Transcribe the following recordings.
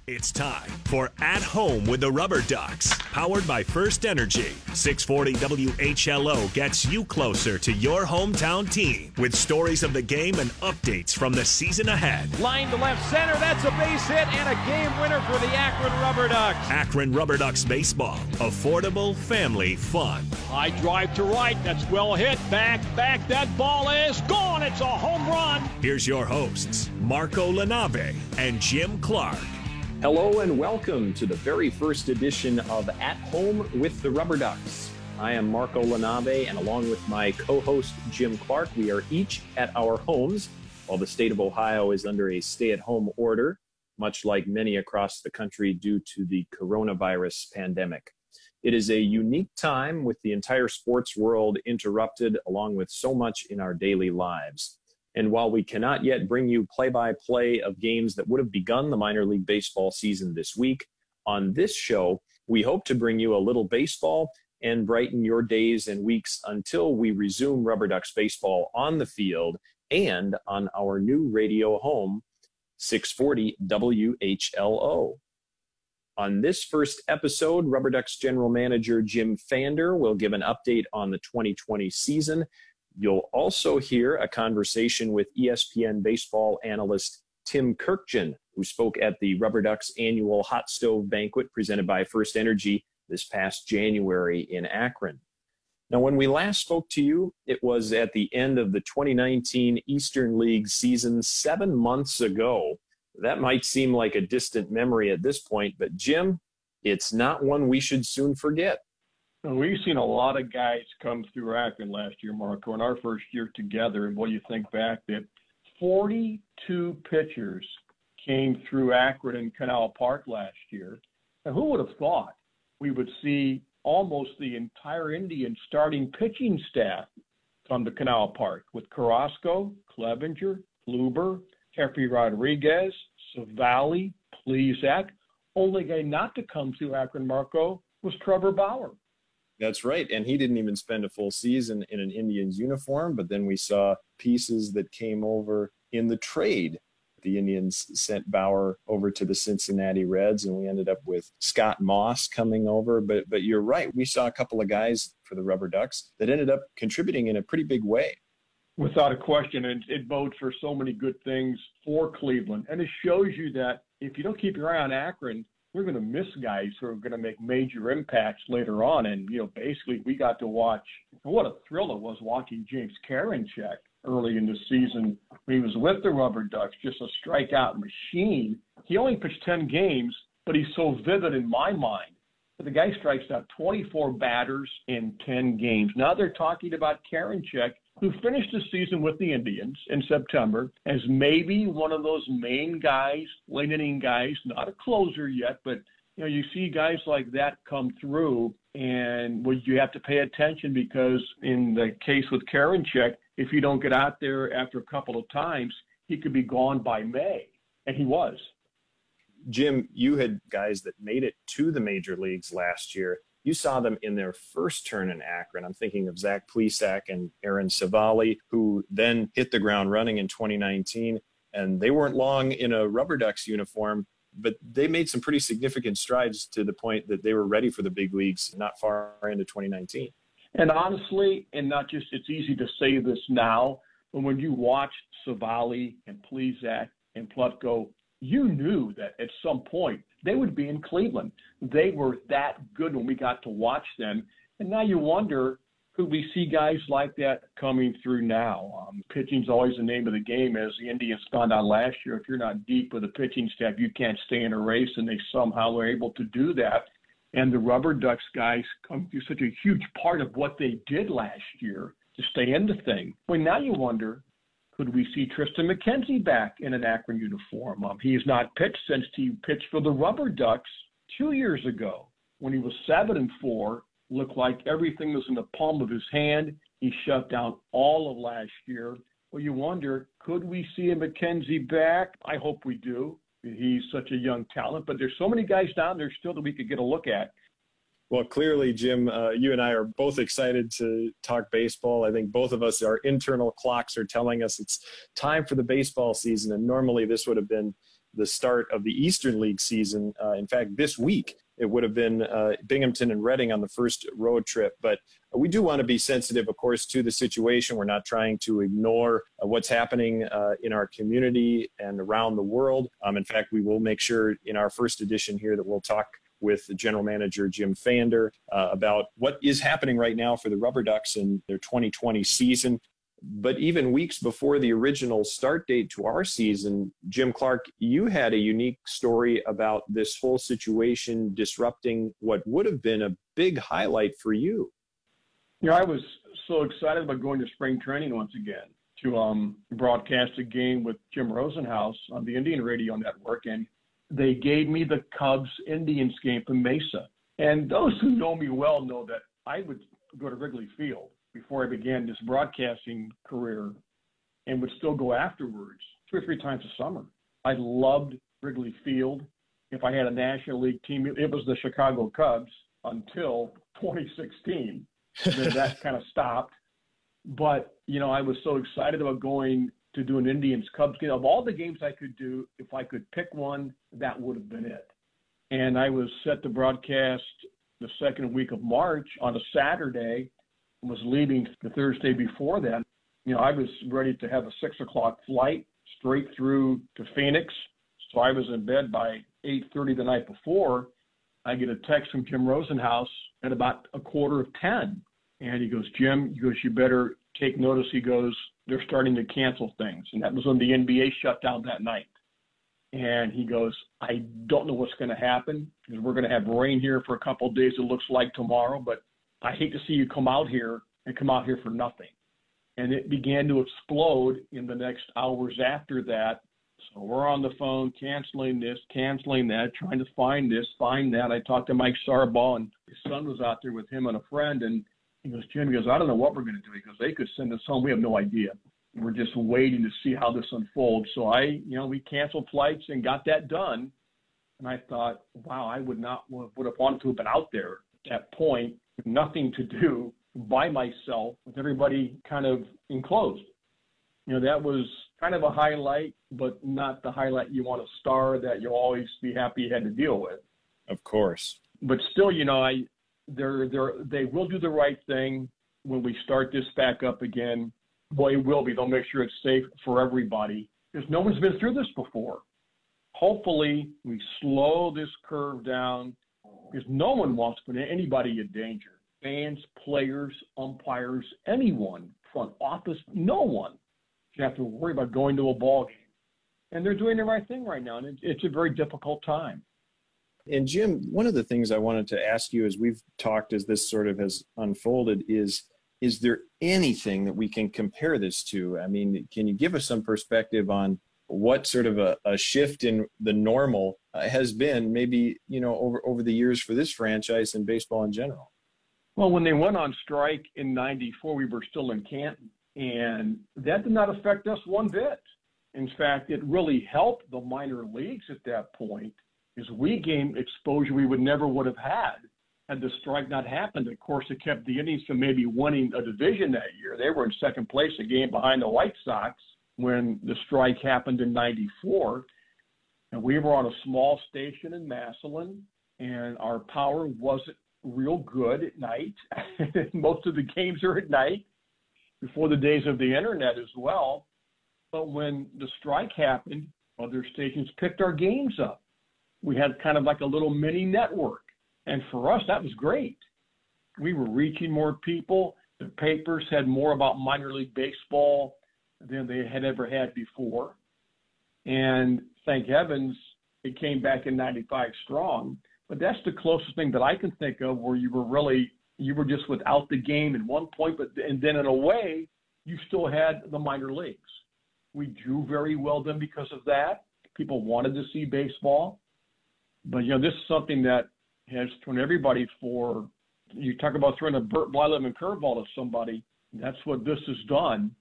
It's time for At Home with the RubberDucks, powered by First Energy. 640 WHLO gets you closer to your hometown team with stories of the game and updates from the season ahead. Line to left center, that's a base hit and a game winner for the Akron RubberDucks. Akron RubberDucks baseball, affordable family fun. High drive to right, that's well hit, back, that ball is gone, it's a home run. Here's your hosts, Marco LaNave and Jim Clark. Hello and welcome to the very first edition of At Home with the RubberDucks. I am Marco LaNave, and along with my co-host Jim Clark, we are each at our homes while the state of Ohio is under a stay-at-home order, much like many across the country due to the coronavirus pandemic. It is a unique time with the entire sports world interrupted, along with so much in our daily lives. And while we cannot yet bring you play-by-play of games that would have begun the minor league baseball season this week, on this show, we hope to bring you a little baseball and brighten your days and weeks until we resume RubberDucks baseball on the field and on our new radio home, 640 WHLO. On this first episode, RubberDucks General Manager Jim Pfander will give an update on the 2020 season. You'll also hear a conversation with ESPN baseball analyst Tim Kurkjian, who spoke at the RubberDucks annual hot stove banquet presented by First Energy this past January in Akron. Now, when we last spoke to you, it was at the end of the 2019 Eastern League season 7 months ago. That might seem like a distant memory at this point, but Jim, it's not one we should soon forget. We've seen a lot of guys come through Akron last year, Marco, in our first year together. And what you think back that 42 pitchers came through Akron and Canal Park last year. And who would have thought we would see almost the entire Indian starting pitching staff come to Canal Park with Carrasco, Clevenger, Kluber, Jeffrey Rodriguez, Savali, Plesac. Only guy not to come through Akron, Marco, was Trevor Bauer. That's right. And he didn't even spend a full season in an Indians uniform, but then we saw pieces that came over in the trade. The Indians sent Bauer over to the Cincinnati Reds, and we ended up with Scott Moss coming over. But you're right. We saw a couple of guys for the RubberDucks that ended up contributing in a pretty big way. Without a question, and it bodes for so many good things for Cleveland. And it shows you that if you don't keep your eye on Akron, we're going to miss guys who are going to make major impacts later on. And, basically we got to watch, what a thrill it was watching James Karinchak early in the season. He was with the RubberDucks, just a strikeout machine. He only pitched 10 games, but he's so vivid in my mind. But the guy strikes out 24 batters in 10 games. Now they're talking about Karinchak, who finished the season with the Indians in September as maybe one of those main guys, late inning guys, not a closer yet, but you see guys like that come through, and you have to pay attention because in the case with Karinchak, if you don't get out there after a couple of times, he could be gone by May, and he was. Jim, you had guys that made it to the major leagues last year. You saw them in their first turn in Akron. I'm thinking of Zach Plesac and Aaron Savali, who then hit the ground running in 2019. And they weren't long in a RubberDucks uniform, but they made some pretty significant strides to the point that they were ready for the big leagues not far into 2019. And honestly, and not just, it's easy to say this now, but when you watched Savali and Plesac and Plutko, you knew that at some point they would be in Cleveland. They were that good when we got to watch them. And now you wonder, could we see guys like that coming through now? Pitching's always the name of the game, as the Indians found out last year. If you're not deep with a pitching staff, you can't stay in a race, and they somehow were able to do that. And the RubberDucks guys come through such a huge part of what they did last year to stay in the thing. Well, now you wonder, could we see Tristan McKenzie back in an Akron uniform? He has not pitched since he pitched for the RubberDucks 2 years ago when he was 7-4. Looked like everything was in the palm of his hand. He shut down all of last year. Well, you wonder, could we see a McKenzie back? I hope we do. He's such a young talent, but there's so many guys down there still that we could get a look at. Well, clearly, Jim, you and I are both excited to talk baseball. I think both of us, our internal clocks are telling us it's time for the baseball season. And normally this would have been the start of the Eastern League season. In fact, this week, it would have been Binghamton and Reading on the first road trip. But we do want to be sensitive, of course, to the situation. We're not trying to ignore what's happening in our community and around the world. In fact, we will make sure in our first edition here that we'll talk with the general manager, Jim Pfander, about what is happening right now for the RubberDucks in their 2020 season. But even weeks before the original start date to our season, Jim Clark, you had a unique story about this whole situation disrupting what would have been a big highlight for you. You know, I was so excited about going to spring training once again to broadcast a game with Jim Rosenhaus on the Indian Radio Network, and they gave me the Cubs-Indians game from Mesa. And those who know me well know that I would go to Wrigley Field before I began this broadcasting career and would still go afterwards 2 or 3 times a summer. I loved Wrigley Field. If I had a National League team, it was the Chicago Cubs until 2016. Then that kind of stopped. But, you know, I was so excited about going to do an Indians-Cubs game. Of all the games I could do, if I could pick one, that would have been it. And I was set to broadcast the second week of March on a Saturday, was leaving the Thursday before that. You know, I was ready to have a 6 o'clock flight straight through to Phoenix. So I was in bed by 8:30 the night before. I get a text from Jim Rosenhaus at about 9:45. And he goes, Jim, he goes, you better take notice. He goes, they're starting to cancel things. And that was when the NBA shut down that night. And he goes, I don't know what's going to happen because we're going to have rain here for a couple of days, it looks like tomorrow, but I hate to see you come out here for nothing. And it began to explode in the next hours after that. So we're on the phone, canceling this, canceling that, trying to find this, find that. I talked to Mike Sarbaugh, and his son was out there with him and a friend. And he goes, Jim, he goes, I don't know what we're going to do. He goes, they could send us home. We have no idea. We're just waiting to see how this unfolds. So we canceled flights and got that done. And I thought, wow, I would have wanted to have been out there at that point, with nothing to do, by myself, with everybody kind of enclosed. You know, that was kind of a highlight, but not the highlight you want to star that you'll always be happy you had to deal with. Of course. But still, you know, they will do the right thing when we start this back up again. Boy, it will be. They'll make sure it's safe for everybody because no one's been through this before. Hopefully, we slow this curve down because no one wants to put anybody in danger. Fans, players, umpires, anyone, front office, no one should have to worry about going to a ball game. And they're doing the right thing right now, and it's a very difficult time. And Jim, one of the things I wanted to ask you as we've talked, as this sort of has unfolded, is there anything that we can compare this to? I mean, can you give us some perspective on what sort of a shift in the normal has been maybe, you know, over the years for this franchise and baseball in general? Well, when they went on strike in '94, we were still in Canton, and that did not affect us one bit. In fact, it really helped the minor leagues at that point, because we gained exposure we would have had the strike not happened. Of course, it kept the Indians from maybe winning a division that year. They were in second place, a game behind the White Sox when the strike happened in '94. And we were on a small station in Massillon, and our power wasn't real good at night. Most of the games are at night, before the days of the internet as well. But when the strike happened, other stations picked our games up. We had kind of like a little mini network. And for us, that was great. We were reaching more people. The papers had more about minor league baseball than they had ever had before. And thank heavens, it came back in '95 strong. But that's the closest thing that I can think of where you were just without the game at one point, and then in a way, you still had the minor leagues. We drew very well then because of that. People wanted to see baseball. But, you know, this is something that has thrown everybody for, you talk about throwing a Burt Blyleven curveball to somebody, that's what this has done.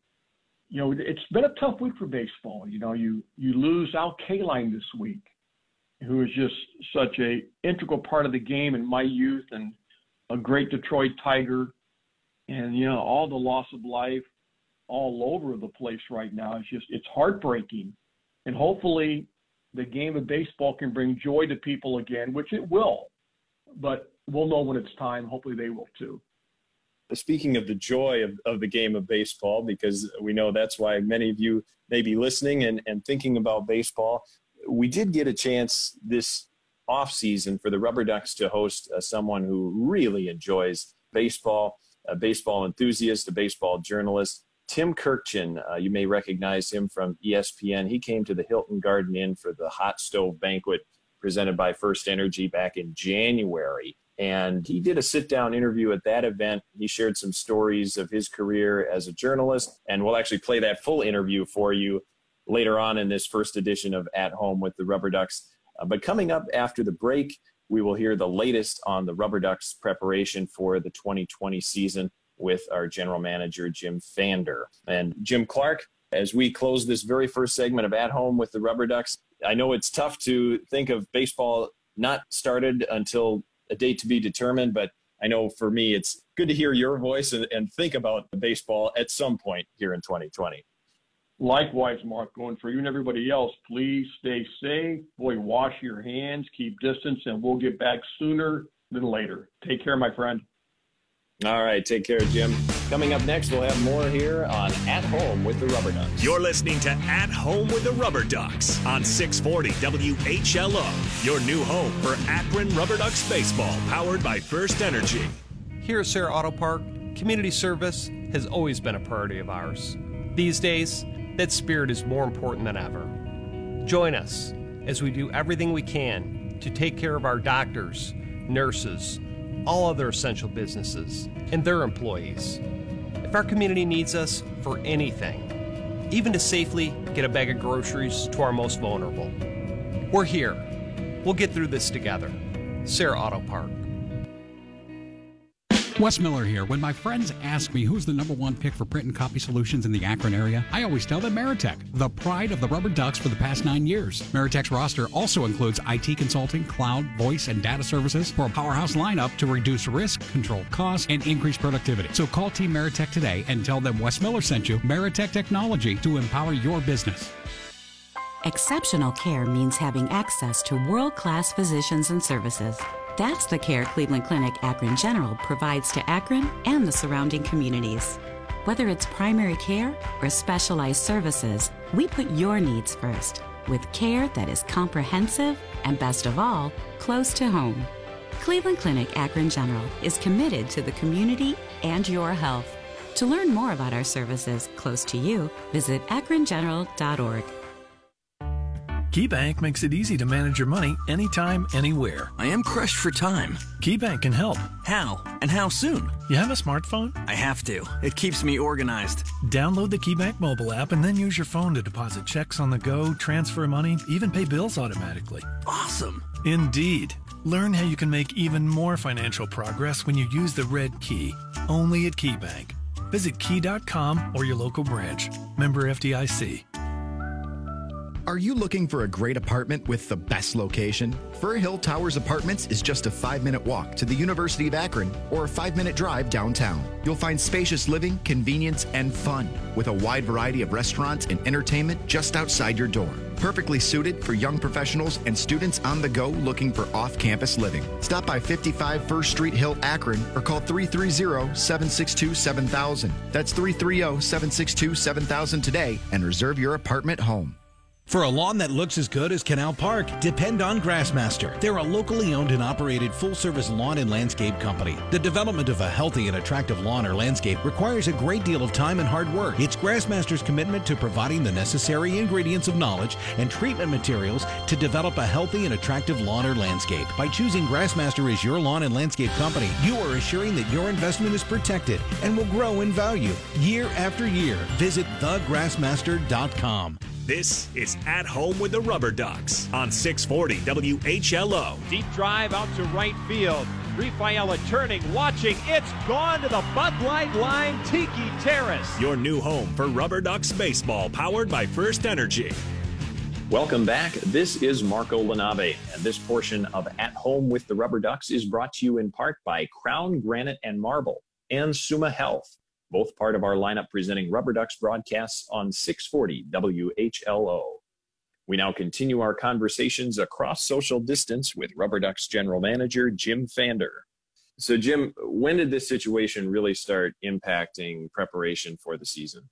You know, it's been a tough week for baseball. You know, you lose Al Kaline this week, who is just such a integral part of the game in my youth and a great Detroit Tiger. And, you know, all the loss of life all over the place right now. It's heartbreaking. And hopefully the game of baseball can bring joy to people again, which it will. But we'll know when it's time. Hopefully they will too. Speaking of the joy of the game of baseball, because we know that's why many of you may be listening and thinking about baseball, we did get a chance this offseason for the RubberDucks to host someone who really enjoys baseball, a baseball enthusiast, a baseball journalist, Tim Kurkjian. You may recognize him from ESPN. He came to the Hilton Garden Inn for the Hot Stove Banquet presented by First Energy back in January. And he did a sit-down interview at that event. He shared some stories of his career as a journalist, and we'll actually play that full interview for you later on in this first edition of At Home with the RubberDucks. But coming up after the break, we will hear the latest on the RubberDucks preparation for the 2020 season with our general manager, Jim Pfander. And Jim Clark, as we close this very first segment of At Home with the RubberDucks, I know it's tough to think of baseball not started until a date to be determined, but I know for me it's good to hear your voice and think about the baseball at some point here in 2020. Likewise, Mark, going for you and everybody else, please stay safe. Boy, wash your hands, keep distance, and we'll get back sooner than later. Take care, my friend. All right, take care, Jim. Coming up next, we'll have more here on At Home with the RubberDucks. You're listening to At Home with the RubberDucks on 640 WHLO, your new home for Akron RubberDucks baseball, powered by First Energy. Here at Sarah Auto Park, community service has always been a priority of ours. These days, that spirit is more important than ever. Join us as we do everything we can to take care of our doctors, nurses, all other essential businesses, and their employees. If our community needs us for anything, even to safely get a bag of groceries to our most vulnerable, we're here. We'll get through this together. Sarah Auto Park. Wes Miller here. When my friends ask me who's the #1 pick for print and copy solutions in the Akron area, I always tell them Meritech, the pride of the RubberDucks for the past 9 years. Meritech's roster also includes IT consulting, cloud, voice, and data services for a powerhouse lineup to reduce risk, control costs, and increase productivity. So call Team Meritech today and tell them Wes Miller sent you. Meritech Technology to empower your business. Exceptional care means having access to world-class physicians and services. That's the care Cleveland Clinic Akron General provides to Akron and the surrounding communities. Whether it's primary care or specialized services, we put your needs first with care that is comprehensive and, best of all, close to home. Cleveland Clinic Akron General is committed to the community and your health. To learn more about our services close to you, visit akrongeneral.org. KeyBank makes it easy to manage your money anytime, anywhere. I am crushed for time. KeyBank can help. How? And how soon? You have a smartphone? I have to. It keeps me organized. Download the KeyBank mobile app and then use your phone to deposit checks on the go, transfer money, even pay bills automatically. Awesome. Indeed. Learn how you can make even more financial progress when you use the Red Key. Only at KeyBank. Visit key.com or your local branch. Member FDIC. Are you looking for a great apartment with the best location? Fir Hill Towers Apartments is just a 5-minute walk to the University of Akron or a 5-minute drive downtown. You'll find spacious living, convenience, and fun with a wide variety of restaurants and entertainment just outside your door. Perfectly suited for young professionals and students on the go looking for off-campus living. Stop by 55 First Street Hill, Akron, or call 330-762-7000. That's 330-762-7000 today and reserve your apartment home. For a lawn that looks as good as Canal Park, depend on Grassmaster. They're a locally owned and operated full-service lawn and landscape company. The development of a healthy and attractive lawn or landscape requires a great deal of time and hard work. It's Grassmaster's commitment to providing the necessary ingredients of knowledge and treatment materials to develop a healthy and attractive lawn or landscape. By choosing Grassmaster as your lawn and landscape company, you are assuring that your investment is protected and will grow in value year after year. Visit thegrassmaster.com. This is At Home with the RubberDucks on 640 WHLO. Deep drive out to right field. Rafaela turning, watching. It's gone to the Bud Light line. Tiki Terrace. Your new home for RubberDucks baseball, powered by First Energy. Welcome back. This is Marco LaNave, and this portion of At Home with the RubberDucks is brought to you in part by Crown Granite and Marble and Summa Health, both part of our lineup presenting RubberDucks broadcasts on 640 WHLO. We now continue our conversations across social distance with RubberDucks General Manager Jim Pfander. So, Jim, when did this situation really start impacting preparation for the season?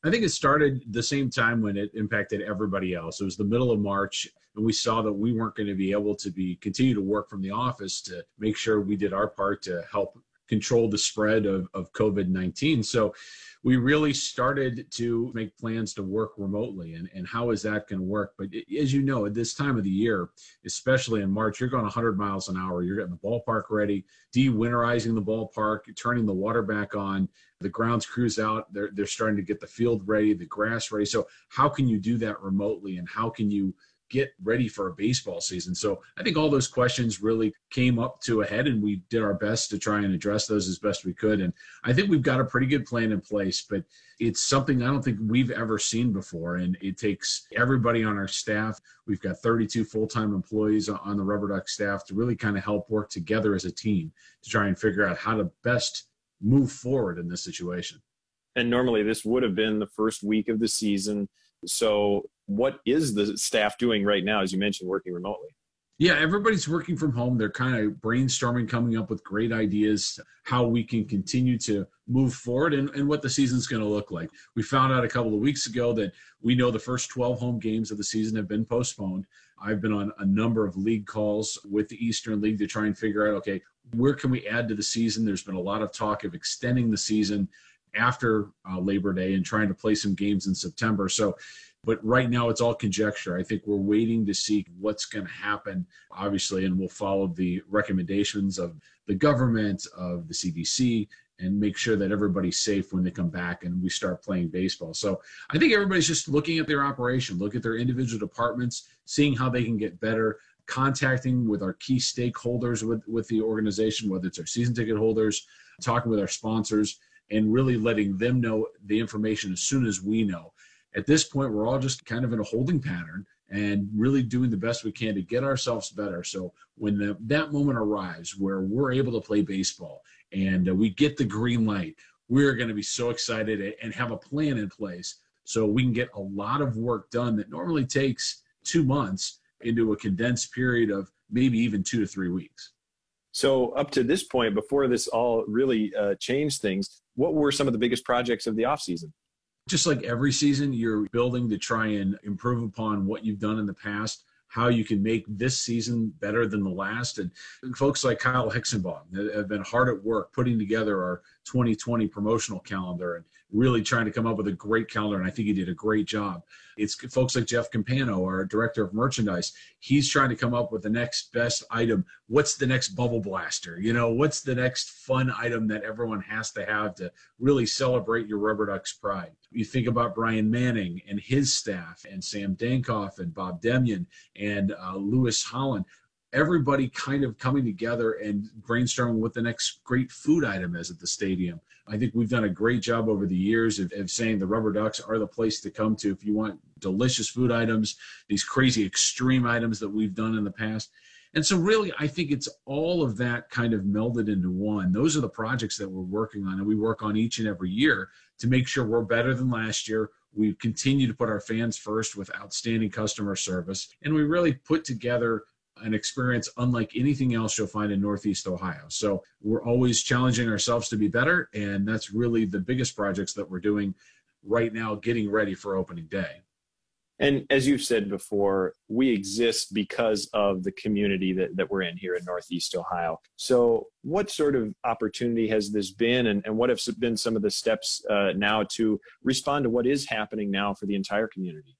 I think it started the same time when it impacted everybody else. It was the middle of March, and we saw that we weren't going to be able to continue to work from the office to make sure we did our part to help control the spread of COVID-19. So we really started to make plans to work remotely, and how is that going to work? But as you know, at this time of the year, especially in March, you're going 100 miles an hour. You're getting the ballpark ready, de-winterizing the ballpark, turning the water back on, the grounds crews out. They're starting to get the field ready, the grass ready. So how can you do that remotely, and how can you get ready for a baseball season? So I think all those questions really came up to a head, and we did our best to try and address those as best we could. And I think we've got a pretty good plan in place, but it's something I don't think we've ever seen before. And it takes everybody on our staff. We've got 32 full-time employees on the RubberDucks staff to really kind of help work together as a team to try and figure out how to best move forward in this situation. And normally this would have been the first week of the season. So what is the staff doing right now, as you mentioned, working remotely? Yeah, everybody's working from home. They're kind of brainstorming, coming up with great ideas, how we can continue to move forward and what the season's going to look like. We found out a couple of weeks ago that we know the first 12 home games of the season have been postponed. I've been on a number of league calls with the Eastern League to try and figure out, okay, where can we add to the season? There's been a lot of talk of extending the season after Labor Day and trying to play some games in September. But right now it's all conjecture. I think we're waiting to see what's going to happen, obviously, and we'll follow the recommendations of the government, of the CDC, and make sure that everybody's safe when they come back and we start playing baseball. So I think everybody's just looking at their operation, look at their individual departments, seeing how they can get better, contacting with our key stakeholders with the organization, whether it's our season ticket holders, talking with our sponsors, and really letting them know the information as soon as we know. At this point, we're all just kind of in a holding pattern and really doing the best we can to get ourselves better. So when that moment arrives where we're able to play baseball and we get the green light, we're going to be so excited and have a plan in place so we can get a lot of work done that normally takes 2 months into a condensed period of maybe even 2 to 3 weeks. So up to this point, before this all really changed things, what were some of the biggest projects of the offseason? Just like every season, you're building to try and improve upon what you've done in the past, how you can make this season better than the last. And folks like Kyle Hixenbaum have been hard at work putting together our 2020 promotional calendar and really trying to come up with a great calendar. And I think he did a great job. It's folks like Jeff Campano, our director of merchandise. He's trying to come up with the next best item. What's the next bubble blaster? What's the next fun item that everyone has to have to really celebrate your RubberDucks pride? You think about Brian Manning and his staff and Sam Dankoff and Bob Demyan and Lewis Holland. Everybody kind of coming together and brainstorming what the next great food item is at the stadium. I think we've done a great job over the years of saying the RubberDucks are the place to come to if you want delicious food items, these crazy extreme items that we've done in the past. And so really, I think it's all of that kind of melded into one. Those are the projects that we're working on, and we work on each and every year to make sure we're better than last year. We continue to put our fans first with outstanding customer service, and we really put together an experience unlike anything else you'll find in Northeast Ohio. So we're always challenging ourselves to be better, and that's really the biggest projects that we're doing right now, getting ready for opening day. And as you've said before, we exist because of the community that we're in here in Northeast Ohio. So what sort of opportunity has this been, and what have been some of the steps now to respond to what is happening now for the entire community?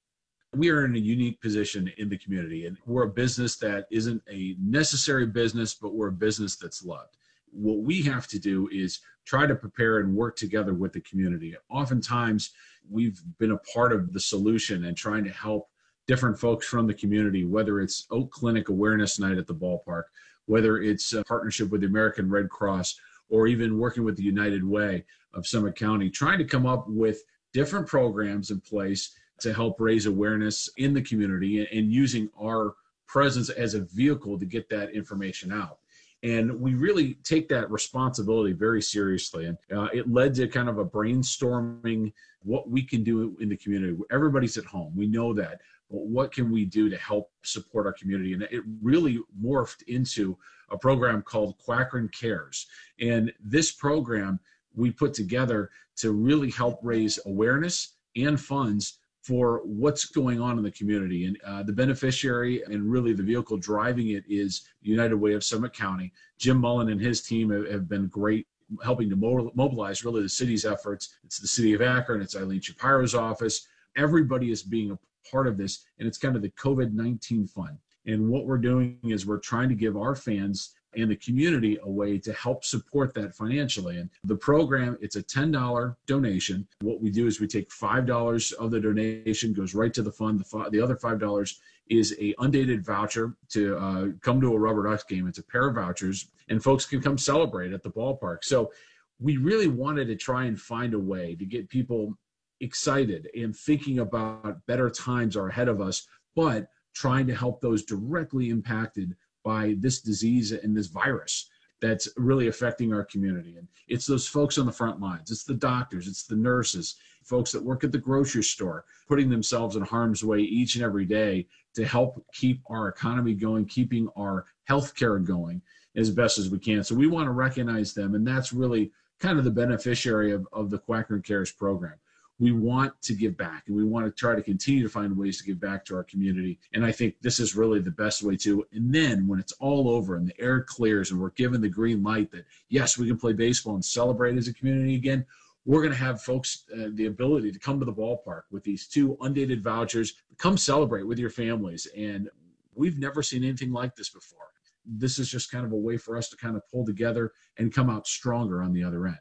We are in a unique position in the community, and we're a business that isn't a necessary business, but we're a business that's loved. What we have to do is try to prepare and work together with the community. Oftentimes, we've been a part of the solution and trying to help different folks from the community, whether it's Oak Clinic Awareness Night at the ballpark, whether it's a partnership with the American Red Cross, or even working with the United Way of Summit County, trying to come up with different programs in place to help raise awareness in the community and using our presence as a vehicle to get that information out. And we really take that responsibility very seriously. And it led to kind of a brainstorming what we can do in the community. Everybody's at home. We know that. but what can we do to help support our community? And it really morphed into a program called Akron Cares. And this program we put together to really help raise awareness and funds for what's going on in the community. And the beneficiary and really the vehicle driving it is United Way of Summit County. Jim Mullen and his team have been great helping to mobilize really the city's efforts. It's the city of Akron, it's Eileen Shapiro's office. Everybody is being a part of this, and it's kind of the COVID-19 fund. And what we're doing is we're trying to give our fans and the community a way to help support that financially. And the program, it's a $10 donation. What we do is we take $5 of the donation, goes right to the fund. The other $5 is a undated voucher to come to a RubberDucks game. It's a pair of vouchers, and folks can come celebrate at the ballpark. So we really wanted to try and find a way to get people excited and thinking about better times are ahead of us, but trying to help those directly impacted by this disease and this virus that's really affecting our community. And it's those folks on the front lines. It's the doctors, it's the nurses, folks that work at the grocery store, putting themselves in harm's way each and every day to help keep our economy going, keeping our healthcare going as best as we can. So we want to recognize them, and that's really kind of the beneficiary of the Akron Cares program. We want to give back, and we want to try to continue to find ways to give back to our community. And I think this is really the best way to. And then when it's all over and the air clears and we're given the green light that, yes, we can play baseball and celebrate as a community again, we're going to have folks the ability to come to the ballpark with these 2 undated vouchers. Come celebrate with your families. And we've never seen anything like this before. This is just kind of a way for us to kind of pull together and come out stronger on the other end.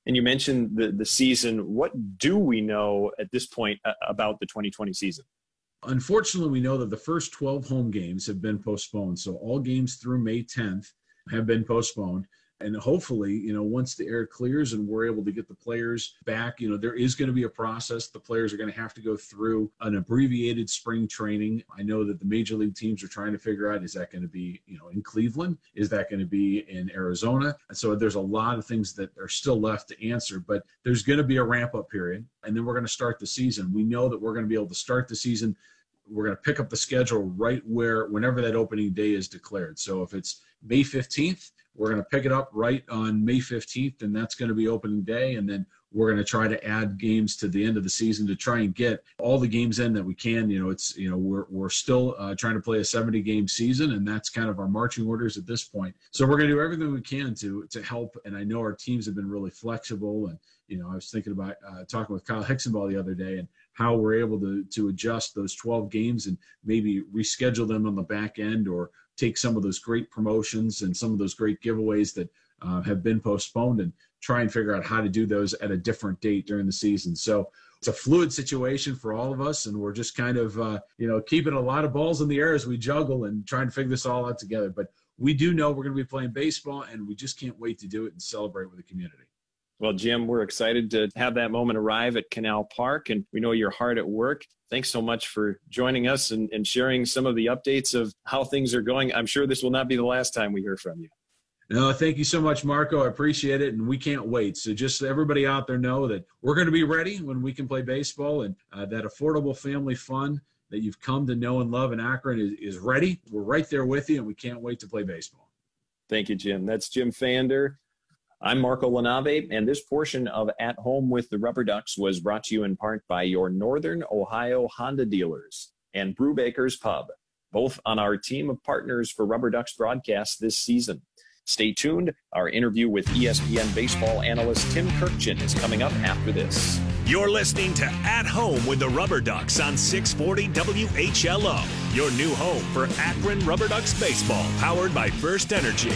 And you mentioned the season. What do we know at this point about the 2020 season? Unfortunately, we know that the first 12 home games have been postponed. So all games through May 10th have been postponed. And hopefully, once the air clears and we're able to get the players back, there is going to be a process. The players are going to have to go through an abbreviated spring training. I know that the major league teams are trying to figure out, is that going to be, in Cleveland? Is that going to be in Arizona? And so there's a lot of things that are still left to answer, but there's going to be a ramp up period. And then we're going to start the season. We know that we're going to be able to start the season. We're going to pick up the schedule right whenever that opening day is declared. So if it's May 15th, we're going to pick it up right on May 15th, and that's going to be opening day. And then we're going to try to add games to the end of the season to try and get all the games in that we can. We're still trying to play a 70-game season, and that's kind of our marching orders at this point. So we're going to do everything we can to help. And I know our teams have been really flexible. And, I was thinking about talking with Kyle Hixenbaugh the other day and how we're able to adjust those 12 games and maybe reschedule them on the back end, or take some of those great promotions and some of those great giveaways that have been postponed and try and figure out how to do those at a different date during the season. So it's a fluid situation for all of us, and we're just kind of, keeping a lot of balls in the air as we juggle and trying to figure this all out together. But we do know we're going to be playing baseball, and we just can't wait to do it and celebrate with the community. Well, Jim, we're excited to have that moment arrive at Canal Park, and we know you're hard at work. Thanks so much for joining us and sharing some of the updates of how things are going. I'm sure this will not be the last time we hear from you. No, thank you so much, Marco. I appreciate it, and we can't wait. So just everybody out there know that we're going to be ready when we can play baseball, and that affordable family fun that you've come to know and love in Akron is ready. We're right there with you, and we can't wait to play baseball. Thank you, Jim. That's Jim Pfander. I'm Marco LaNave, and this portion of At Home with the RubberDucks was brought to you in part by your Northern Ohio Honda dealers and Brewbaker's Pub, both on our team of partners for RubberDucks broadcasts this season. Stay tuned. Our interview with ESPN baseball analyst Tim Kurkjian is coming up after this. You're listening to At Home with the RubberDucks on 640 WHLO, your new home for Akron RubberDucks baseball, powered by First Energy.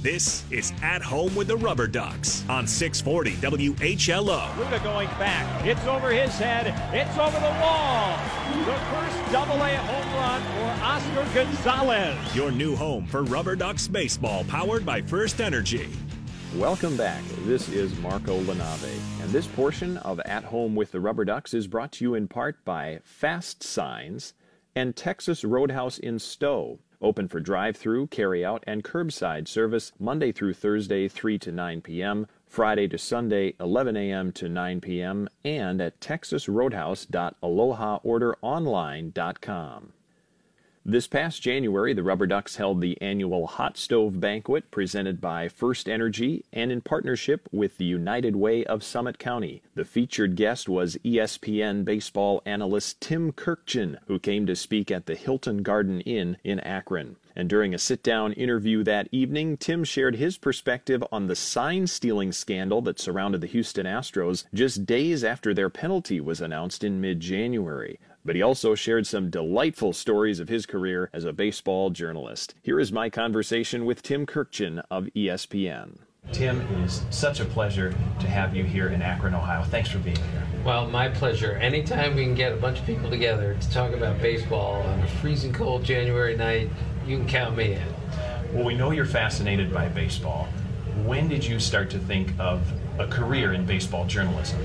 This is At Home with the RubberDucks on 640 WHLO. Ruda going back. It's over his head. It's over the wall. The first Double-A home run for Oscar Gonzalez. Your new home for RubberDucks baseball, powered by First Energy. Welcome back. This is Marco LaNave, and this portion of At Home with the RubberDucks is brought to you in part by Fast Signs and Texas Roadhouse in Stowe. Open for drive-through, carry-out, and curbside service Monday through Thursday, 3 to 9 p.m., Friday to Sunday, 11 a.m. to 9 p.m., and at texasroadhouse.alohaorderonline.com. This past January, the RubberDucks held the annual Hot Stove Banquet presented by First Energy and in partnership with the United Way of Summit County. The featured guest was ESPN baseball analyst Tim Kurkjian, who came to speak at the Hilton Garden Inn in Akron. And during a sit-down interview that evening, Tim shared his perspective on the sign-stealing scandal that surrounded the Houston Astros just days after their penalty was announced in mid-January. But he also shared some delightful stories of his career as a baseball journalist. Here is my conversation with Tim Kurkjian of ESPN. Tim, it is such a pleasure to have you here in Akron, Ohio. Thanks for being here. Well, my pleasure. Anytime we can get a bunch of people together to talk about baseball on a freezing cold January night, you can count me in. Well, we know you're fascinated by baseball. When did you start to think of a career in baseball journalism?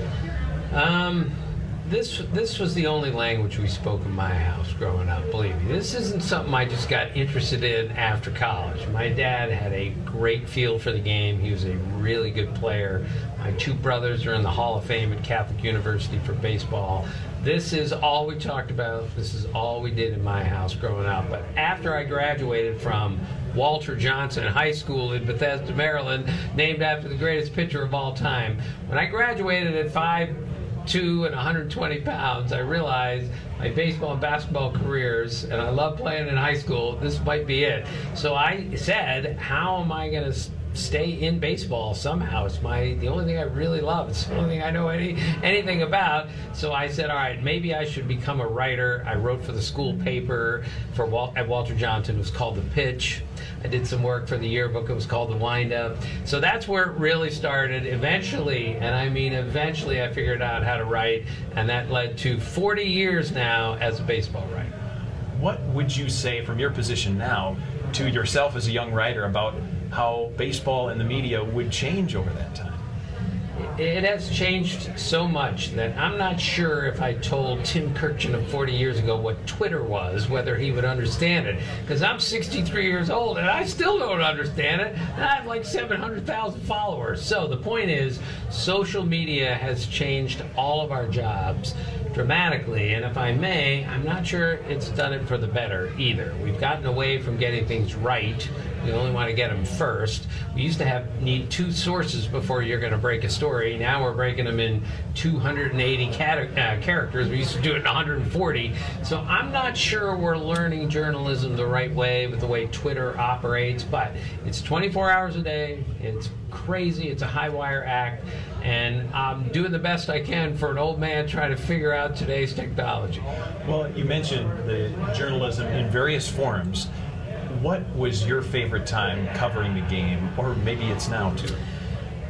This was the only language we spoke in my house growing up, believe me. This isn't something I just got interested in after college. My dad had a great feel for the game. He was a really good player. My two brothers are in the Hall of Fame at Catholic University for baseball. This is all we talked about. This is all we did in my house growing up. But after I graduated from Walter Johnson High School in Bethesda, Maryland, named after the greatest pitcher of all time, when I graduated at 5'2" and 120 pounds, I realized my baseball and basketball careers, and I love playing in high school, this might be it. So I said, how am I going to stay in baseball somehow? It's the only thing I really love. It's the only thing I know anything about. So I said, all right, maybe I should become a writer. I wrote for the school paper at Walter Johnson. It was called The Pitch. I did some work for the yearbook. It was called The Windup. So that's where it really started. Eventually, and I mean eventually, I figured out how to write, and that led to 40 years now as a baseball writer. What would you say from your position now to yourself as a young writer about how baseball and the media would change over that time? It has changed so much that I'm not sure if I told Tim Kurkjian of 40 years ago what Twitter was, whether he would understand it. Because I'm 63 years old and I still don't understand it. And I have like 700,000 followers. So the point is, social media has changed all of our jobs dramatically, and if I may, I'm not sure it's done it for the better either. We've gotten away from getting things right. We only want to get them first. We used to need 2 sources before you're going to break a story. Now we're breaking them in 280 characters. We used to do it in 140. So I'm not sure we're learning journalism the right way with the way Twitter operates, but it's 24 hours a day. It's crazy. It's a high-wire act, and I'm doing the best I can for an old man trying to figure out today's technology. Well, you mentioned the journalism in various forms. What was your favorite time covering the game, or maybe it's now too?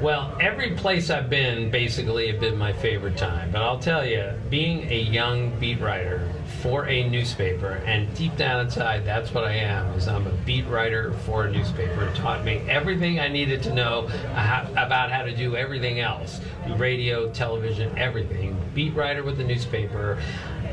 Well, every place I've been basically have been my favorite time. But I'll tell you, being a young beat writer for a newspaper, and deep down inside, that's what I am, is I'm a beat writer for a newspaper. It taught me everything I needed to know about how to do everything else. Do radio, television, everything. Beat writer with the newspaper.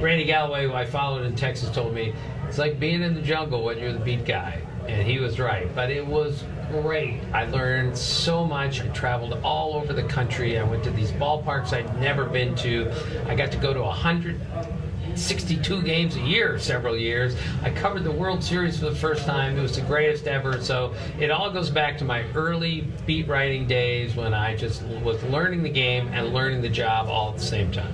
Randy Galloway, who I followed in Texas, told me, it's like being in the jungle when you're the beat guy. And he was right. But it was great. I learned so much. I traveled all over the country. I went to these ballparks I'd never been to. I got to go to 162 games a year, several years. I covered the World Series for the first time. It was the greatest ever. So it all goes back to my early beat writing days when I just was learning the game and learning the job all at the same time.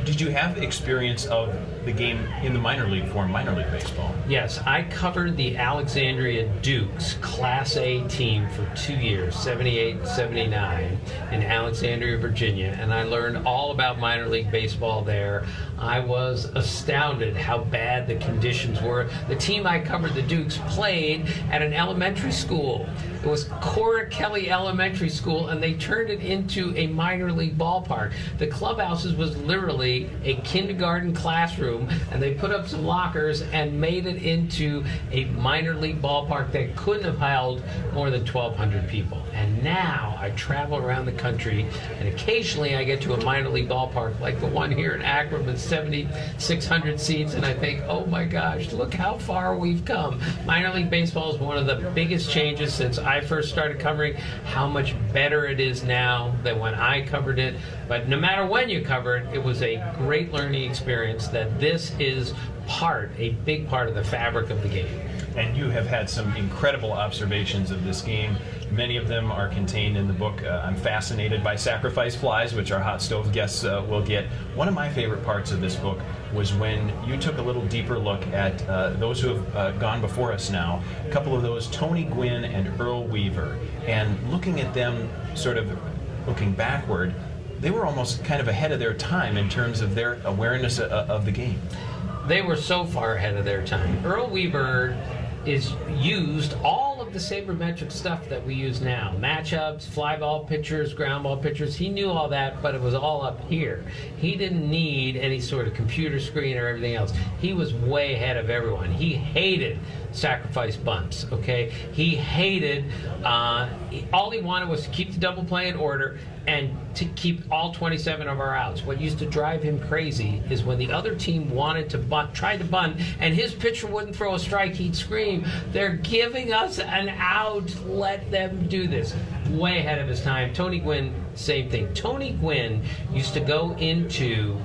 Did you have experience of the game in the minor league form, minor league baseball? Yes, I covered the Alexandria Dukes Class A team for 2 years, 78, 79, in Alexandria, Virginia, and I learned all about minor league baseball there. I was astounded how bad the conditions were. The team I covered, the Dukes, played at an elementary school. It was Cora Kelly Elementary School, and they turned it into a minor league ballpark. The clubhouses was literally a kindergarten classroom room, and they put up some lockers and made it into a minor league ballpark that couldn't have held more than 1,200 people. And now I travel around the country, and occasionally I get to a minor league ballpark like the one here in Akron with 7,600 seats, and I think, oh my gosh, look how far we've come. Minor league baseball is one of the biggest changes since I first started covering. How much better it is now than when I covered it. But no matter when you cover it, it was a great learning experience that this is a big part of the fabric of the game. And you have had some incredible observations of this game. Many of them are contained in the book. I'm fascinated by sacrifice flies, which our hot stove guests will get. One of my favorite parts of this book was when you took a little deeper look at those who have gone before us now. A couple of those, Tony Gwynn and Earl Weaver. And looking at them, sort of looking backward, they were almost kind of ahead of their time in terms of their awareness of the game. They were so far ahead of their time. Earl Weaver used all of the sabermetric stuff that we use now. Matchups, fly ball pitchers, ground ball pitchers. He knew all that, but it was all up here. He didn't need any sort of computer screen or everything else. He was way ahead of everyone. He hated sacrifice bunts, okay? He hated, all he wanted was to keep the double play in order and to keep all 27 of our outs. What used to drive him crazy is when the other team wanted to bunt, tried to bunt, and his pitcher wouldn't throw a strike, he'd scream, "They're giving us an out, let them do this." Way ahead of his time. Tony Gwynn, same thing. Tony Gwynn used to go into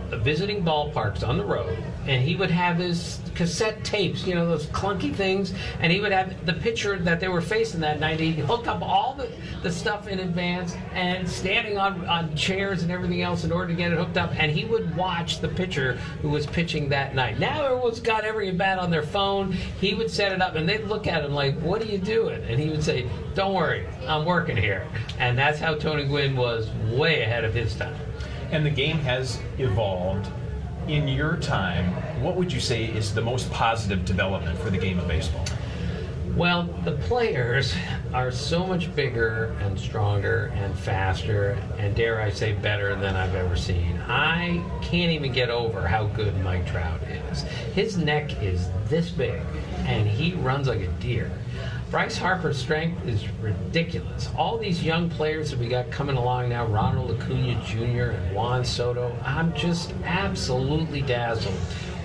visiting ballparks on the road, and he would have his cassette tapes, you know, those clunky things, and he would have the pitcher that they were facing that night. He'd hook up all the stuff in advance and standing on chairs and everything else in order to get it hooked up, and he would watch the pitcher who was pitching that night. Now everyone's got every bat on their phone. He would set it up, and they'd look at him like, "What are you doing?" And he would say, "Don't worry, I'm working here." And that's how Tony Gwynn was way ahead of his time. And the game has evolved. In your time, what would you say is the most positive development for the game of baseball? Well, the players are so much bigger and stronger and faster and, dare I say, better than I've ever seen. I can't even get over how good Mike Trout is. His neck is this big, and he runs like a deer. Bryce Harper's strength is ridiculous. All these young players that we got coming along now, Ronald Acuna Jr. and Juan Soto, I'm just absolutely dazzled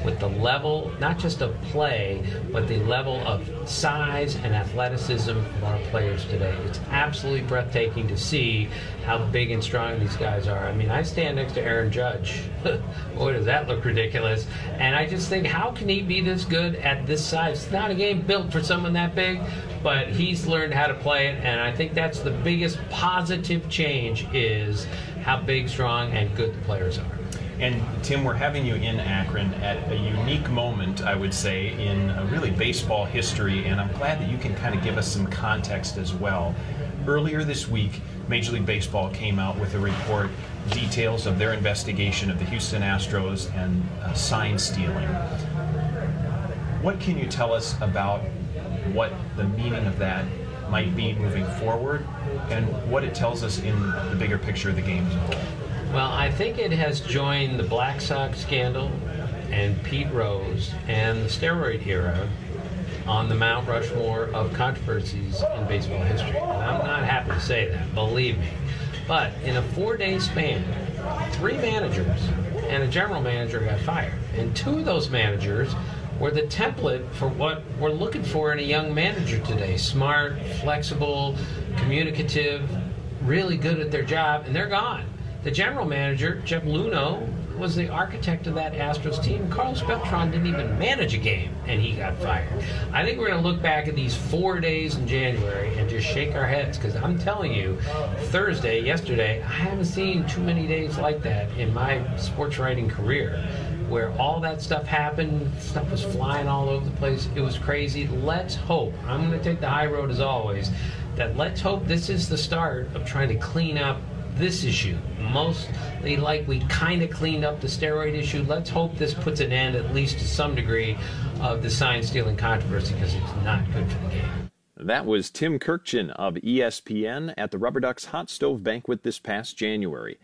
with the level, not just of play, but the level of size and athleticism of our players today. It's absolutely breathtaking to see how big and strong these guys are. I mean, I stand next to Aaron Judge. Boy, does that look ridiculous. And I just think, how can he be this good at this size? It's not a game built for someone that big, but he's learned how to play it, and I think that's the biggest positive change, is how big, strong, and good the players are. And Tim, we're having you in Akron at a unique moment, I would say, in really baseball history, and I'm glad that you can kind of give us some context as well. Earlier this week, Major League Baseball came out with a report, details of their investigation of the Houston Astros and sign stealing. What can you tell us about what the meaning of that might be moving forward, and what it tells us in the bigger picture of the game as a whole? Well, I think it has joined the Black Sox scandal and Pete Rose and the steroid era on the Mount Rushmore of controversies in baseball history. And I'm not happy to say that, believe me. But in a 4-day span, 3 managers and a general manager got fired. And 2 of those managers were the template for what we're looking for in a young manager today. Smart, flexible, communicative, really good at their job, and they're gone. The general manager, Jeff Luhnow, was the architect of that Astros team. Carlos Beltran didn't even manage a game, and he got fired. I think we're going to look back at these 4 days in January and just shake our heads, because I'm telling you, yesterday, I haven't seen too many days like that in my sports writing career, where all that stuff happened, stuff was flying all over the place. It was crazy. Let's hope, I'm going to take the high road as always, that let's hope this is the start of trying to clean up this issue. Mostly like we kind of cleaned up the steroid issue. Let's hope this puts an end, at least to some degree, of the sign stealing controversy, because it's not good for the game. That was Tim Kurkjian of ESPN at the RubberDucks Hot Stove Banquet this past January.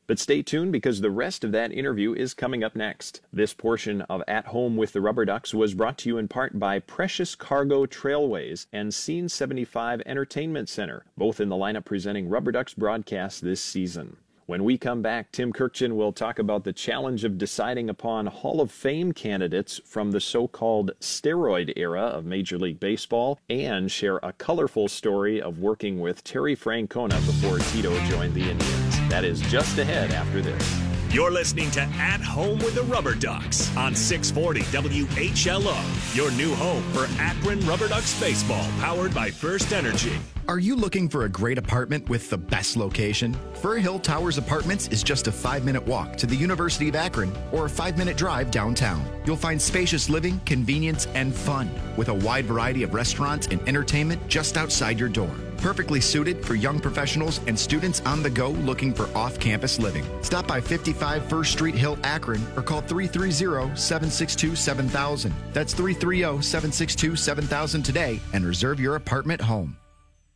But stay tuned because the rest of that interview is coming up next. This portion of At Home with the RubberDucks was brought to you in part by Precious Cargo Trailways and Scene 75 Entertainment Center, both in the lineup presenting RubberDucks broadcasts this season. When we come back, Tim Kurkjian will talk about the challenge of deciding upon Hall of Fame candidates from the so-called steroid era of Major League Baseball and share a colorful story of working with Terry Francona before Tito joined the Indians. That is just ahead after this. You're listening to At Home with the RubberDucks on 640 WHLO, your new home for Akron RubberDucks baseball, powered by First Energy. Are you looking for a great apartment with the best location? Fir Hill Towers Apartments is just a 5-minute walk to the University of Akron or a 5-minute drive downtown. You'll find spacious living, convenience, and fun with a wide variety of restaurants and entertainment just outside your door. Perfectly suited for young professionals and students on the go looking for off-campus living. Stop by 55 First Street Hill, Akron, or call 330-762-7000. That's 330-762-7000 today and reserve your apartment home.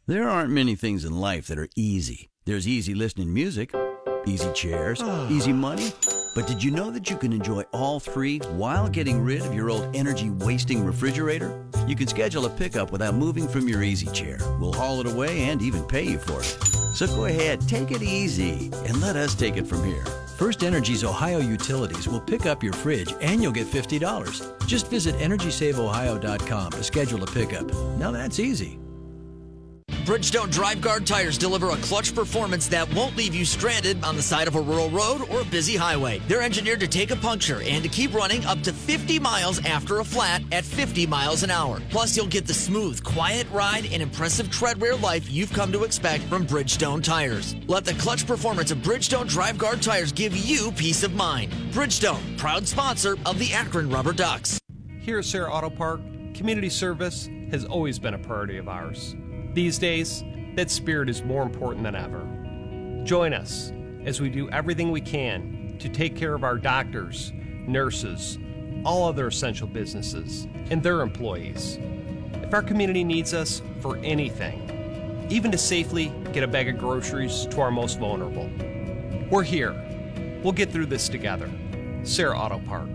There aren't many things in life that are easy. There's easy listening music, easy chairs, easy money. But did you know that you can enjoy all three while getting rid of your old energy-wasting refrigerator? You can schedule a pickup without moving from your easy chair. We'll haul it away and even pay you for it. So go ahead, take it easy, and let us take it from here. First Energy's Ohio Utilities will pick up your fridge and you'll get $50. Just visit EnergySaveOhio.com to schedule a pickup. Now that's easy. Bridgestone Drive Guard tires deliver a clutch performance that won't leave you stranded on the side of a rural road or a busy highway. They're engineered to take a puncture and to keep running up to 50 miles after a flat at 50 miles an hour. Plus, you'll get the smooth, quiet ride and impressive tread wear life you've come to expect from Bridgestone tires. Let the clutch performance of Bridgestone Drive Guard tires give you peace of mind. Bridgestone, proud sponsor of the Akron RubberDucks. Here at Sarah Auto Park, community service has always been a priority of ours. These days, that spirit is more important than ever. Join us as we do everything we can to take care of our doctors, nurses, all other essential businesses, and their employees. If our community needs us for anything, even to safely get a bag of groceries to our most vulnerable, we're here. We'll get through this together. Sarah Auto Park.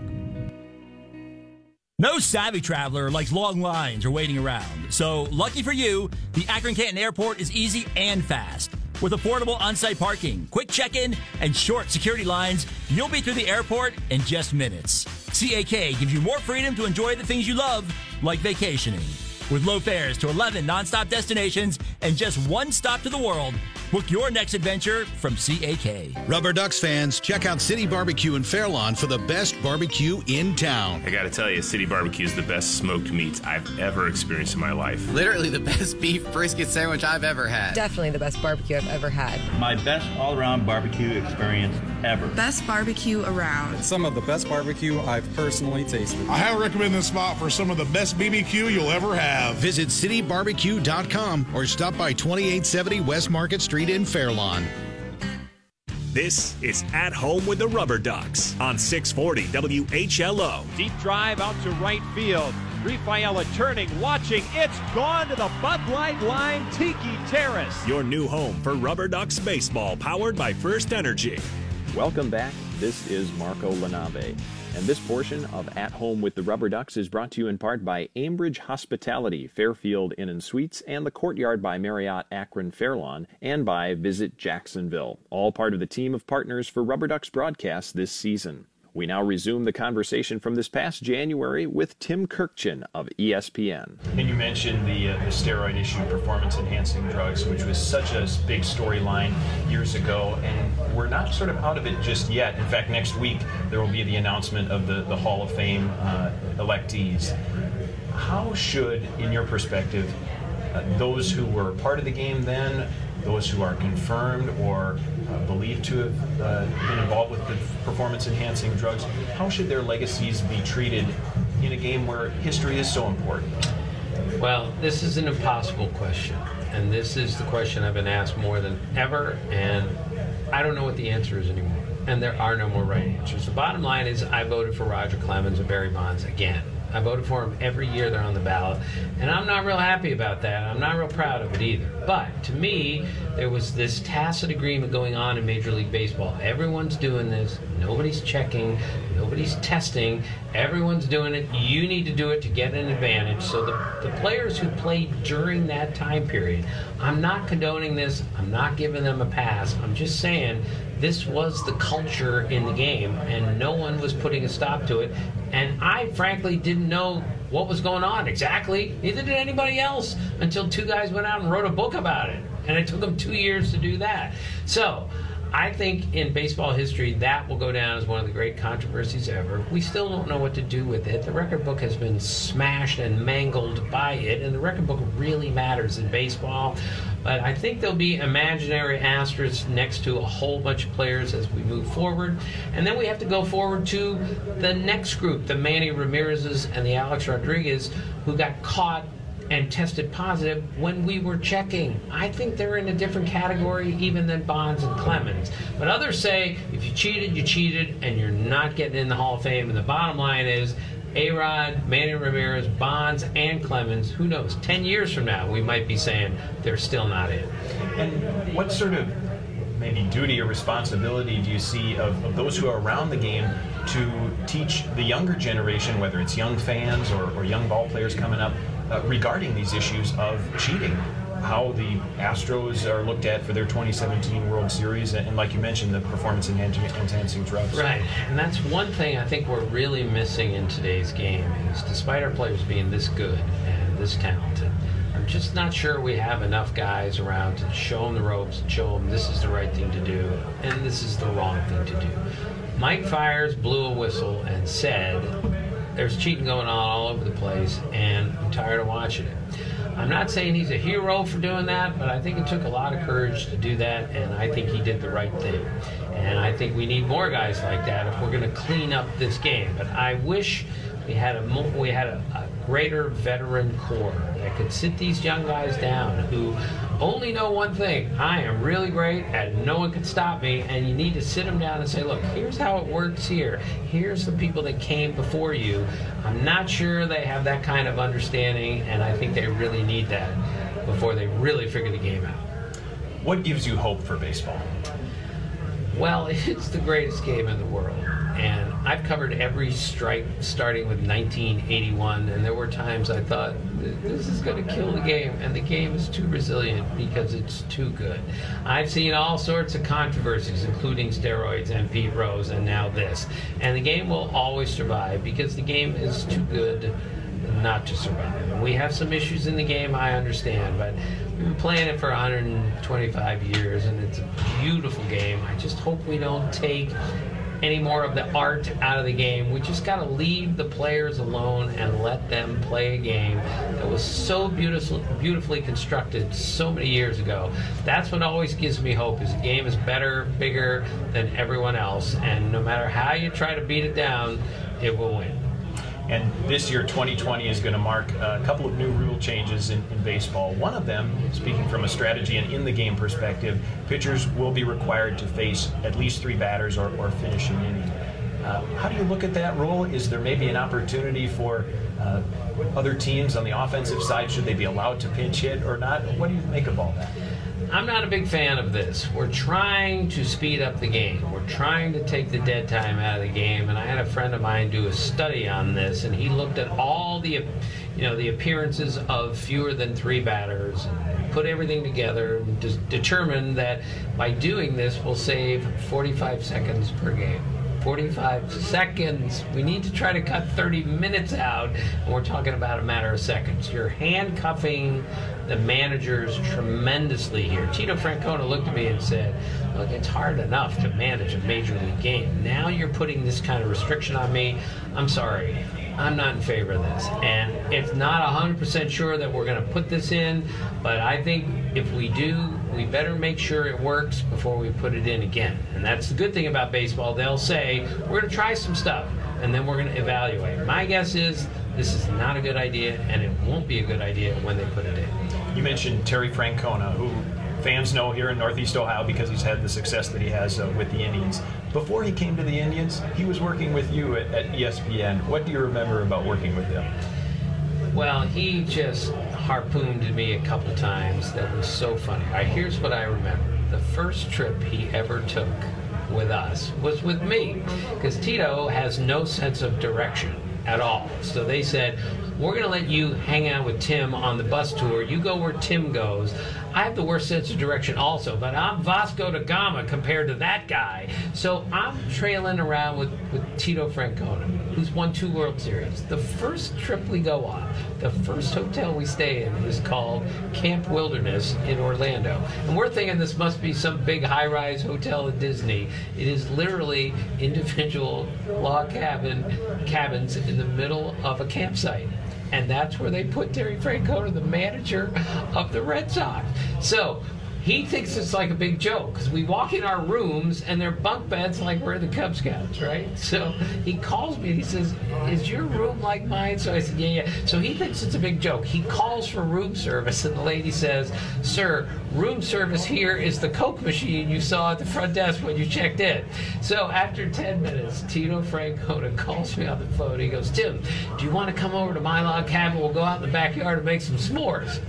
No savvy traveler likes long lines or waiting around. So, lucky for you, the Akron-Canton Airport is easy and fast. With affordable on-site parking, quick check-in, and short security lines, you'll be through the airport in just minutes. CAK gives you more freedom to enjoy the things you love, like vacationing. With low fares to 11 nonstop destinations and just one stop to the world, book your next adventure from CAK. RubberDucks fans, check out City Barbecue in Fairlawn for the best barbecue in town. I gotta tell you, City Barbecue is the best smoked meats I've ever experienced in my life. Literally the best beef brisket sandwich I've ever had. Definitely the best barbecue I've ever had. My best all-around barbecue experience ever. Best barbecue around. Some of the best barbecue I've personally tasted. I highly recommend this spot for some of the best BBQ you'll ever have. Visit citybarbecue.com or stop by 2870 West Market Street in Fairlawn. This is At Home with the RubberDucks on 640 WHLO. Deep drive out to right field. Rafaela turning, watching. It's gone to the Bud Light line. Tiki Terrace. Your new home for RubberDucks baseball, powered by First Energy. Welcome back. This is Marco LaNave. And this portion of At Home with the RubberDucks is brought to you in part by Ambridge Hospitality, Fairfield Inn & Suites, and the Courtyard by Marriott Akron Fairlawn, and by Visit Jacksonville, all part of the team of partners for RubberDucks broadcasts this season. We now resume the conversation from this past January with Tim Kurkjian of ESPN. And you mentioned the steroid issue, performance-enhancing drugs, which was such a big storyline years ago, and we're not sort of out of it just yet. In fact, next week there will be the announcement of the Hall of Fame electees. How should, in your perspective, those who were part of the game then, those who are confirmed or believed to have been involved with the performance-enhancing drugs, how should their legacies be treated in a game where history is so important? Well, this is an impossible question, and this is the question I've been asked more than ever, and I don't know what the answer is anymore, and there are no more right answers. The bottom line is I voted for Roger Clemens and Barry Bonds again. I voted for them every year they're on the ballot. And I'm not real happy about that. I'm not real proud of it either. But to me, there was this tacit agreement going on in Major League Baseball. Everyone's doing this. Nobody's checking. Nobody's testing. Everyone's doing it. You need to do it to get an advantage. So the players who played during that time period, I'm not condoning this. I'm not giving them a pass. I'm just saying this was the culture in the game, and no one was putting a stop to it. And I, frankly, didn't know what was going on exactly. Neither did anybody else until two guys went out and wrote a book about it. And it took them 2 years to do that. So I think in baseball history, that will go down as one of the great controversies ever. We still don't know what to do with it. The record book has been smashed and mangled by it, and the record book really matters in baseball. But I think there'll be imaginary asterisks next to a whole bunch of players as we move forward. And then we have to go forward to the next group, the Manny Ramirez's and the Alex Rodriguez, who got caught and tested positive when we were checking. I think they're in a different category even than Bonds and Clemens. But others say if you cheated, and you're not getting in the Hall of Fame. And the bottom line is A-Rod, Manny Ramirez, Bonds, and Clemens, who knows, 10 years from now we might be saying they're still not in. And what sort of maybe duty or responsibility do you see of those who are around the game to teach the younger generation, whether it's young fans or young ball players coming up, regarding these issues of cheating, how the Astros are looked at for their 2017 World Series, and like you mentioned, the performance-enhancing drugs. Right, and that's one thing I think we're really missing in today's game is despite our players being this good and this talented, I'm just not sure we have enough guys around to show them the ropes, show them this is the right thing to do, and this is the wrong thing to do. Mike Fiers blew a whistle and said, there's cheating going on all over the place, and I'm tired of watching it. I'm not saying he's a hero for doing that, but I think it took a lot of courage to do that, and I think he did the right thing. And I think we need more guys like that if we're going to clean up this game. But I wish we had a greater veteran core that could sit these young guys down who only know one thing: I am really great and no one can stop me. And you need to sit them down and say, look, here's how it works here. Here's the people that came before you. I'm not sure they have that kind of understanding, and I think they really need that before they really figure the game out. What gives you hope for baseball? Well, it's the greatest game in the world. And I've covered every strike starting with 1981, and there were times I thought, this is going to kill the game, and the game is too resilient because it's too good. I've seen all sorts of controversies, including steroids and Pete Rose, and now this. And the game will always survive because the game is too good not to survive. And we have some issues in the game, I understand, but we've been playing it for 125 years, and it's a beautiful game. I just hope we don't take any more of the art out of the game. We just got to leave the players alone and let them play a game that was so beautifully constructed so many years ago. That's what always gives me hope, is the game is better, bigger than everyone else, and no matter how you try to beat it down, it will win. And this year, 2020, is going to mark a couple of new rule changes in baseball. One of them, speaking from a strategy and in-the-game perspective, pitchers will be required to face at least 3 batters or finish an inning. How do you look at that rule? Is there maybe an opportunity for other teams on the offensive side? Should they be allowed to pinch hit or not? What do you make of all that? I'm not a big fan of this. We're trying to speed up the game. We're trying to take the dead time out of the game. And I had a friend of mine do a study on this, and he looked at all the appearances of fewer than 3 batters, and put everything together, and determined that by doing this, we'll save 45 seconds per game. 45 seconds. We need to try to cut 30 minutes out, and we're talking about a matter of seconds. You're handcuffing the managers tremendously here. Tito Francona looked at me and said, look, it's hard enough to manage a major league game. Now you're putting this kind of restriction on me. I'm sorry. I'm not in favor of this. And it's not 100% sure that we're going to put this in, but I think if we do, we better make sure it works before we put it in again. And that's the good thing about baseball. They'll say, we're going to try some stuff, and then we're going to evaluate. My guess is this is not a good idea, and it won't be a good idea when they put it in. You mentioned Terry Francona, who fans know here in Northeast Ohio because he's had the success that he has with the Indians. Before he came to the Indians, he was working with you at ESPN. What do you remember about working with him? Well, he just harpooned me a couple times. That was so funny. Here's what I remember. The first trip he ever took with us was with me, because Tito has no sense of direction at all. So they said, we're going to let you hang out with Tim on the bus tour. You go where Tim goes. I have the worst sense of direction also, but I'm Vasco da Gama compared to that guy. So I'm trailing around with Tito Francona, who's won 2 World Series. The first trip we go on, the first hotel we stay in is called Camp Wilderness in Orlando. And we're thinking this must be some big high-rise hotel at Disney. It is literally individual log cabins in the middle of a campsite. And that's where they put Terry Francona, the manager of the Red Sox. So he thinks it's like a big joke, because we walk in our rooms and they're bunk beds like we're the Cub Scouts, right? So he calls me and he says, is your room like mine? So I said, yeah. So he thinks it's a big joke. He calls for room service and the lady says, sir, room service here is the Coke machine you saw at the front desk when you checked in. So after 10 minutes, Tito Francona calls me on the phone. He goes, Tim, do you want to come over to my log cabin? We'll go out in the backyard and make some s'mores.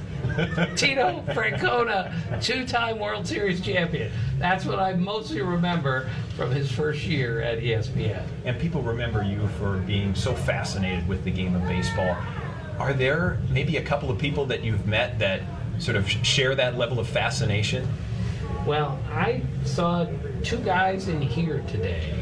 Tito Francona, 2-time World Series champion. That's what I mostly remember from his first year at ESPN. And people remember you for being so fascinated with the game of baseball. Are there maybe a couple of people that you've met that sort of share that level of fascination? Well, I saw 2 guys in here today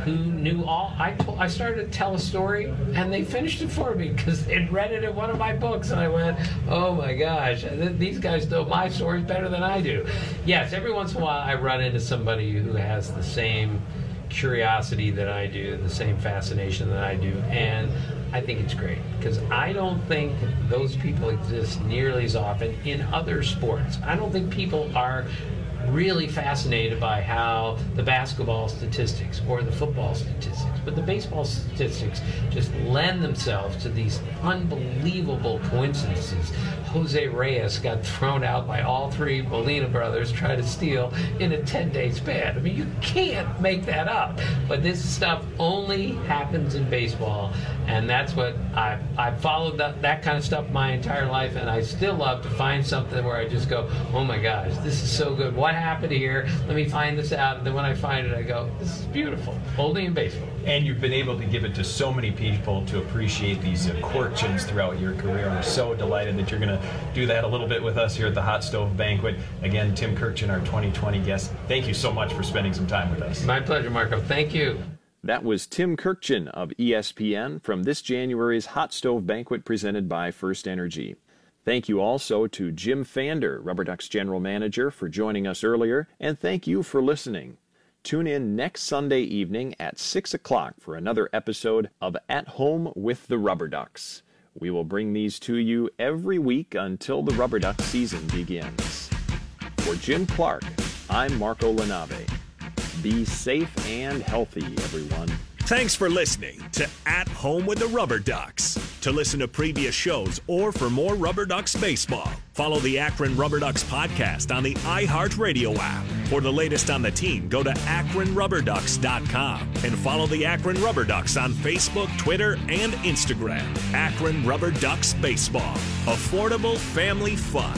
who knew all. I started to tell a story, and they finished it for me because they'd read it in one of my books, and I went, oh my gosh, these guys know my stories better than I do. Yes, every once in a while I run into somebody who has the same curiosity that I do, the same fascination that I do, and I think it's great, because I don't think those people exist nearly as often in other sports. I don't think people are really fascinated by how the basketball statistics or the football statistics, but the baseball statistics just lend themselves to these unbelievable coincidences. Jose Reyes got thrown out by all 3 Molina brothers trying to steal in a 10-day span. I mean, you can't make that up. But this stuff only happens in baseball, and that's what I've followed that kind of stuff my entire life, and I still love to find something where I just go, oh my gosh, this is so good. What happened here? Let me find this out. And then when I find it, I go, this is beautiful. Only in baseball. And you've been able to give it to so many people to appreciate these Kurkjians throughout your career. We're so delighted that you're going to do that a little bit with us here at the Hot Stove Banquet. Again, Tim Kurkjian, our 2020 guest. Thank you so much for spending some time with us. My pleasure, Marco. Thank you. That was Tim Kurkjian of ESPN from this January's Hot Stove Banquet presented by First Energy. Thank you also to Jim Pfander, RubberDucks General Manager, for joining us earlier, and thank you for listening. Tune in next Sunday evening at 6 o'clock for another episode of At Home with the RubberDucks. We will bring these to you every week until the RubberDucks season begins. For Jim Clark, I'm Marco LaNave. Be safe and healthy, everyone. Thanks for listening to At Home with the RubberDucks. To listen to previous shows or for more RubberDucks baseball, follow the Akron RubberDucks podcast on the iHeartRadio app. For the latest on the team, go to AkronRubberDucks.com and follow the Akron RubberDucks on Facebook, Twitter, and Instagram. Akron RubberDucks Baseball. Affordable family fun.